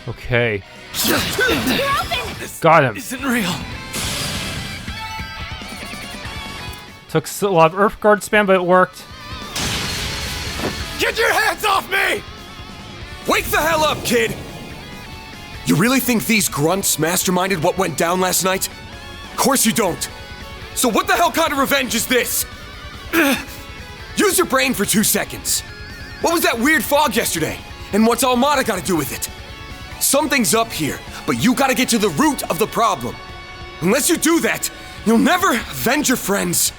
Okay. You're open! Got him. Isn't real. Took a lot of Earth Guard spam, but it worked. Get your hands off me! Wake the hell up, kid! You really think these grunts masterminded what went down last night? Of course you don't. So what the hell kind of revenge is this? Use your brain for 2 seconds. What was that weird fog yesterday? And what's Almata got to do with it? Something's up here, but you gotta get to the root of the problem. Unless you do that, you'll never avenge your friends.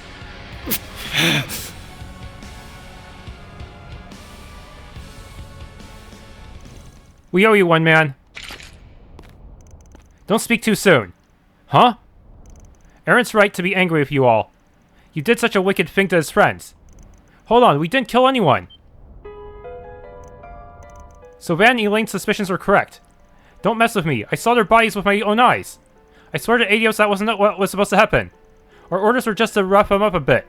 We owe you one, man. Don't speak too soon. Huh? Aaron's right to be angry with you all. You did such a wicked thing to his friends. Hold on, we didn't kill anyone. So Van and Elaine's suspicions were correct. Don't mess with me. I saw their bodies with my own eyes. I swear to Adios that wasn't what was supposed to happen. Our orders were just to rough them up a bit.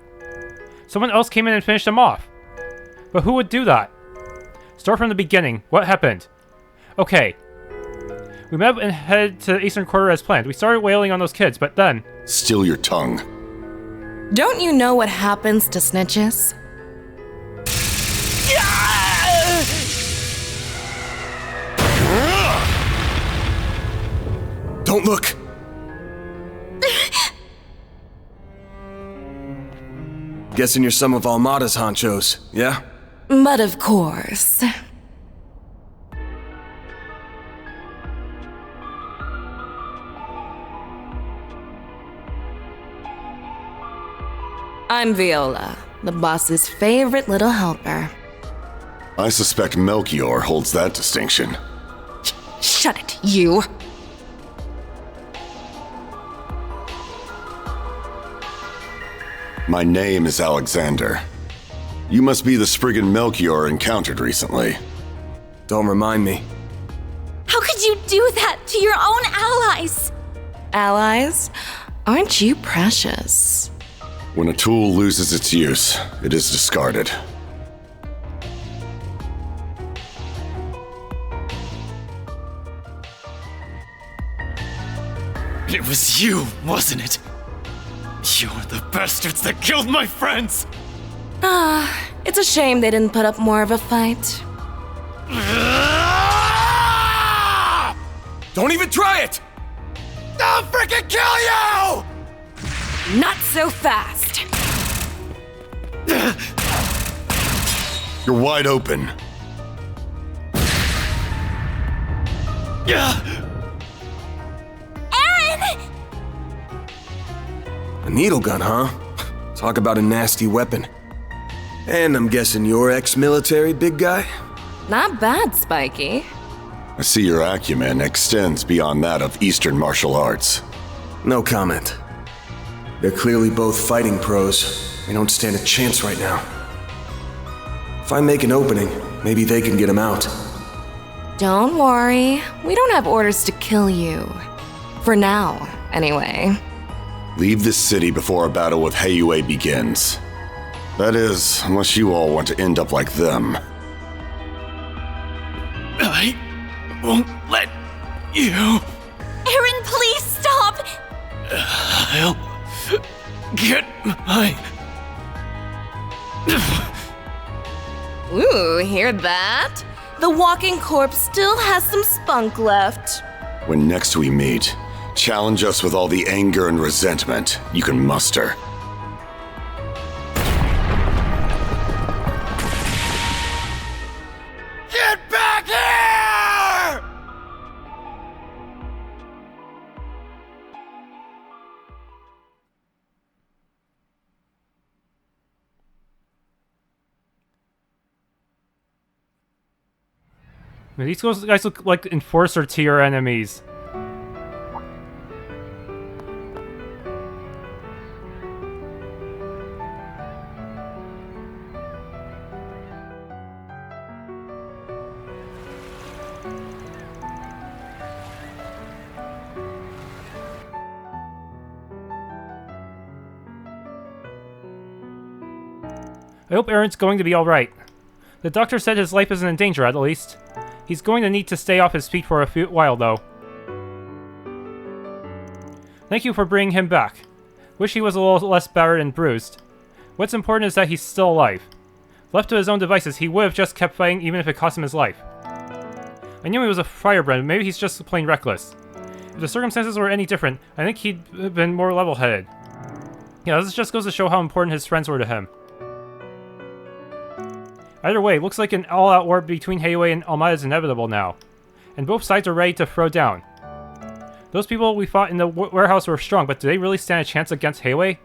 Someone else came in and finished them off. But who would do that? Start from the beginning. What happened? Okay. We met up and headed to the eastern quarter as planned. We started wailing on those kids, but then... Still your tongue. Don't you know what happens to snitches? Don't look! Guessing you're some of Almata's honchos, yeah? But of course. I'm Viola, the boss's favorite little helper. I suspect Melchior holds that distinction. Shut it, you! My name is Alexander. You must be the spriggan Melchior encountered recently. Don't remind me. How could you do that to your own allies? Allies? Aren't you precious? When a tool loses its use, it is discarded. It was you, wasn't it? You were the bastards that killed my friends! It's a shame they didn't put up more of a fight. Don't even try it! I'll freaking kill you! Not so fast! You're wide open. Aaron! A needle gun, huh? Talk about a nasty weapon. And I'm guessing you're ex-military, big guy? Not bad, Spiky. I see your acumen extends beyond that of Eastern martial arts. No comment. They're clearly both fighting pros. They don't stand a chance right now. If I make an opening, maybe they can get him out. Don't worry, we don't have orders to kill you. For now, anyway. Leave this city before a battle with Heiyue begins. That is, unless you all want to end up like them. I won't let you. Aaron, please stop! I'll get my... Ooh, hear that? The walking corpse still has some spunk left. When next we meet, challenge us with all the anger and resentment you can muster. Get back here! These guys look like enforcer tier enemies. I hope Aaron's going to be alright. The doctor said his life isn't in danger, at least. He's going to need to stay off his feet for a while, though. Thank you for bringing him back. Wish he was a little less battered and bruised. What's important is that he's still alive. Left to his own devices, he would have just kept fighting even if it cost him his life. I knew he was a firebrand, maybe he's just plain reckless. If the circumstances were any different, I think he'd been more level-headed. Yeah, this just goes to show how important his friends were to him. Either way, looks like an all-out war between Heiyue and Almata is inevitable now. And both sides are ready to throw down. Those people we fought in the warehouse were strong, but do they really stand a chance against Heiyue?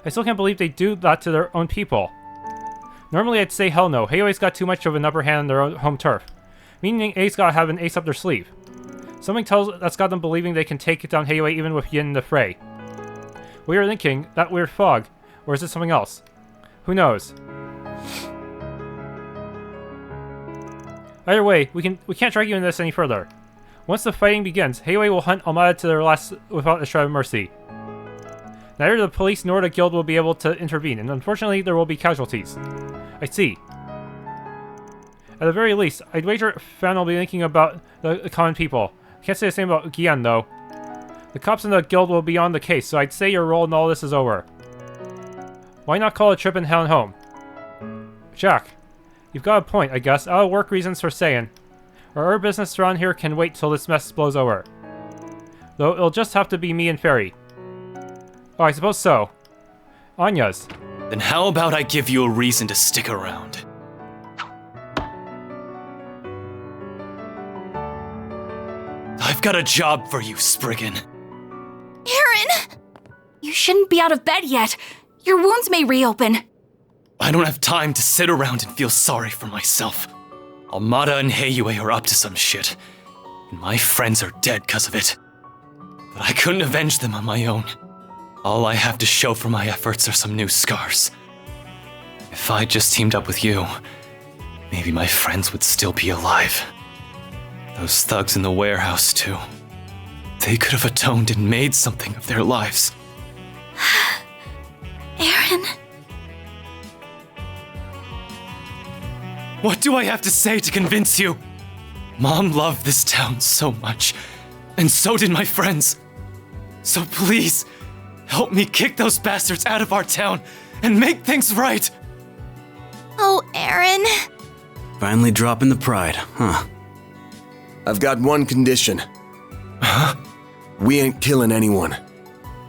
I still can't believe they do that to their own people. Normally I'd say hell no, Heiyue's got too much of an upper hand on their own home turf. Meaning A's gotta have an ace up their sleeve. Something that's got them believing they can take down Heiyue even with Yin in the fray. We were thinking, that weird fog, or is it something else? Who knows? Either way, we can't drag you into this any further. Once the fighting begins, Heiyue will hunt Almata to their last without a shred of mercy. Neither the police nor the guild will be able to intervene, and unfortunately there will be casualties. I see. At the very least, I'd wager Fan will be thinking about the common people. Can't say the same about Gian, though. The cops in the guild will be on the case, so I'd say your role in all this is over. Why not call a trip and head home? Jack, you've got a point, I guess. Out of work reasons for saying. Our business around here can wait till this mess blows over. Though it'll just have to be me and Fairy. Oh, I suppose so. Anya's. Then how about I give you a reason to stick around? I've got a job for you, Spriggan. Aaron! You shouldn't be out of bed yet. Your wounds may reopen. I don't have time to sit around and feel sorry for myself. Almata and Heiyue are up to some shit, and my friends are dead because of it. But I couldn't avenge them on my own. All I have to show for my efforts are some new scars. If I just teamed up with you, maybe my friends would still be alive. Those thugs in the warehouse, too. They could have atoned and made something of their lives. Aaron. What do I have to say to convince you? Mom loved this town so much, and so did my friends. So please, help me kick those bastards out of our town and make things right. Oh, Aaron. Finally dropping the pride, huh? I've got one condition. Huh? We ain't killing anyone.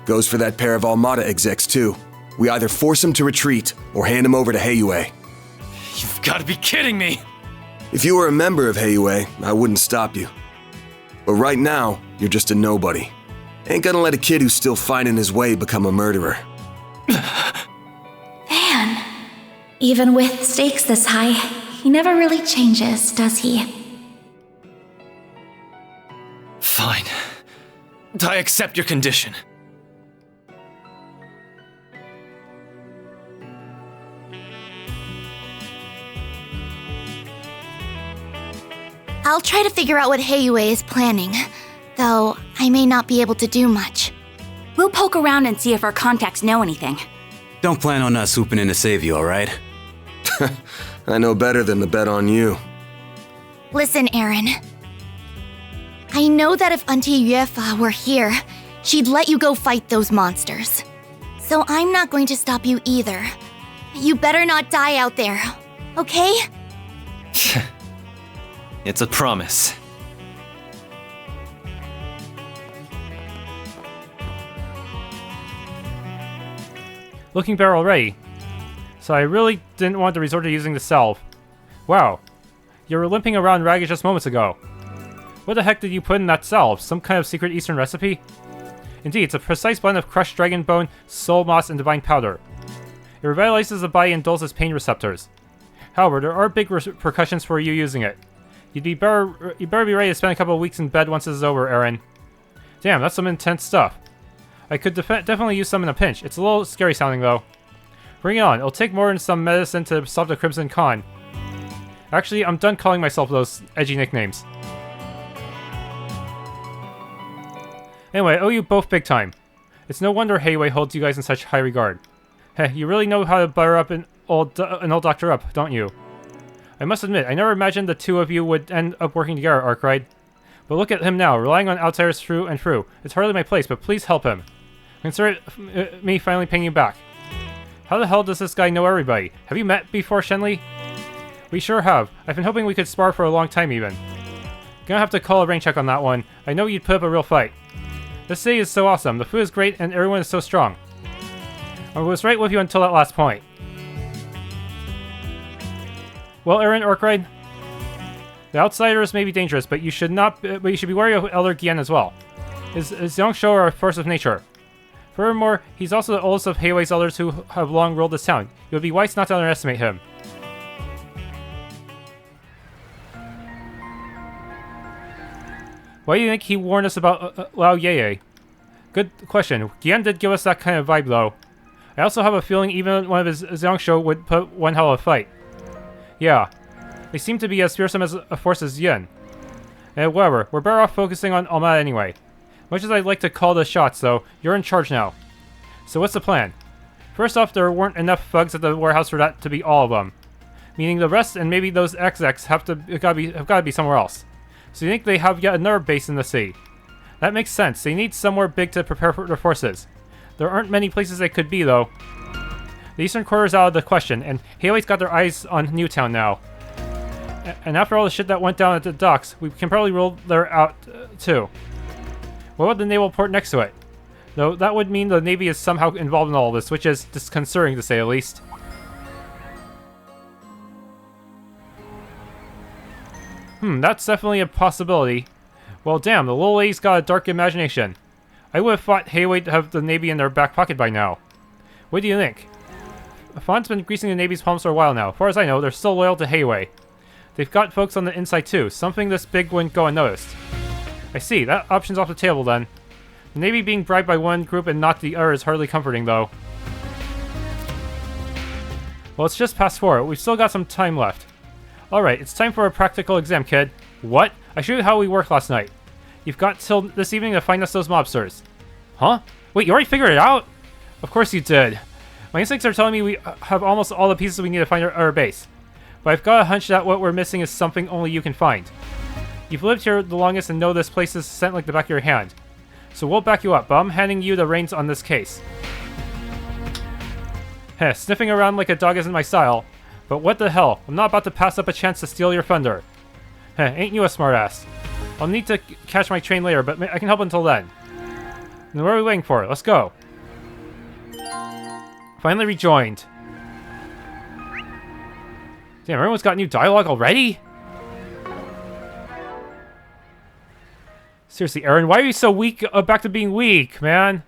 Goes for that pair of Almata execs, too. We either force them to retreat or hand them over to Heiyue. You've got to be kidding me! If you were a member of Heiyue, I wouldn't stop you. But right now, you're just a nobody. Ain't gonna let a kid who's still finding his way become a murderer. Van. Even with stakes this high, he never really changes, does he? Fine. I accept your condition. I'll try to figure out what Heiyue is planning, though I may not be able to do much. We'll poke around and see if our contacts know anything. Don't plan on us swooping in to save you, alright? I know better than to bet on you. Listen, Aaron. I know that if Auntie Yuefa were here, she'd let you go fight those monsters. So I'm not going to stop you either. You better not die out there, okay? It's a promise. Looking better already. So I really didn't want to resort to using the salve. Wow. You were limping around ragged just moments ago. What the heck did you put in that salve? Some kind of secret Eastern recipe? Indeed, it's a precise blend of crushed dragon bone, soul moss, and divine powder. It revitalizes the body and dulls its pain receptors. However, there are big repercussions for you using it. You'd better be ready to spend a couple of weeks in bed once this is over, Aaron. Damn, that's some intense stuff. I could definitely use some in a pinch. It's a little scary sounding, though. Bring it on. It'll take more than some medicine to stop the Crimson Con. Actually, I'm done calling myself those edgy nicknames. Anyway, I owe you both big time. It's no wonder Heiyue holds you guys in such high regard. Heh, you really know how to butter up an old doctor up, don't you? I must admit, I never imagined the two of you would end up working together, Arkride. But look at him now, relying on outsiders through and through. It's hardly my place, but please help him. Consider it me finally paying you back. How the hell does this guy know everybody? Have you met before, Shenli? We sure have. I've been hoping we could spar for a long time, even. Gonna have to call a rain check on that one. I know you'd put up a real fight. This city is so awesome, the food is great, and everyone is so strong. I was right with you until that last point. Well, Aaron, Arkride, the outsiders may be dangerous, but you should be wary of Elder Gian as well. His Yongsho are a force of nature. Furthermore, he's also the oldest of Heiyue's elders who have long ruled this town. It would be wise not to underestimate him. Why do you think he warned us about Lao Yeye? Good question. Gian did give us that kind of vibe, though. I also have a feeling even one of his Yongsho would put one hell of a fight. Yeah, they seem to be as fearsome as a force as Yin. And whatever, we're better off focusing on Almata anyway. Much as I'd like to call the shots, though, you're in charge now. So what's the plan? First off, there weren't enough thugs at the warehouse for that to be all of them. meaning the rest and maybe those XX have gotta be somewhere else. So you think they have yet another base in the sea? That makes sense. They need somewhere big to prepare for their forces. There aren't many places they could be, though. The eastern quarter is out of the question, and Heiwei's got their eyes on Newtown now. And after all the shit that went down at the docks, we can probably rule there out, too. What about the naval port next to it? Though that would mean the Navy is somehow involved in all this, which is disconcerting to say the least. That's definitely a possibility. Well, damn, the little lady's got a dark imagination. I would have thought Heiwei to have the Navy in their back pocket by now. What do you think? Fawn's been greasing the Navy's palms for a while now. As far as I know, they're still loyal to Heiwei. They've got folks on the inside too. Something this big wouldn't go unnoticed. I see. That option's off the table then. The Navy being bribed by one group and not the other is hardly comforting, though. Well, it's just past 4. We've still got some time left. Alright, it's time for a practical exam, kid. What? I showed you how we worked last night. You've got till this evening to find us those mobsters. Huh? Wait, you already figured it out? Of course you did. My instincts are telling me we have almost all the pieces we need to find our base. But I've got a hunch that what we're missing is something only you can find. You've lived here the longest and know this place is sent like the back of your hand. So we'll back you up, but I'm handing you the reins on this case. Heh, sniffing around like a dog isn't my style. But what the hell, I'm not about to pass up a chance to steal your thunder. Heh, ain't you a smartass? I'll need to catch my train later, but I can help until then. Then what are we waiting for? Let's go. Finally rejoined. Damn, everyone's got new dialogue already? Seriously, Eren, why are you so weak? Back to being weak, man.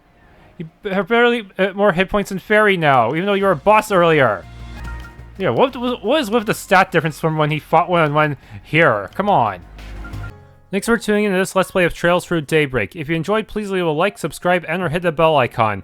You have barely more hit points than Fairy now, even though you were a boss earlier. Yeah, what is with the stat difference from when he fought one-on-one here? Come on. Thanks for tuning in to this Let's Play of Trails Through Daybreak. If you enjoyed, please leave a like, subscribe, and or hit the bell icon.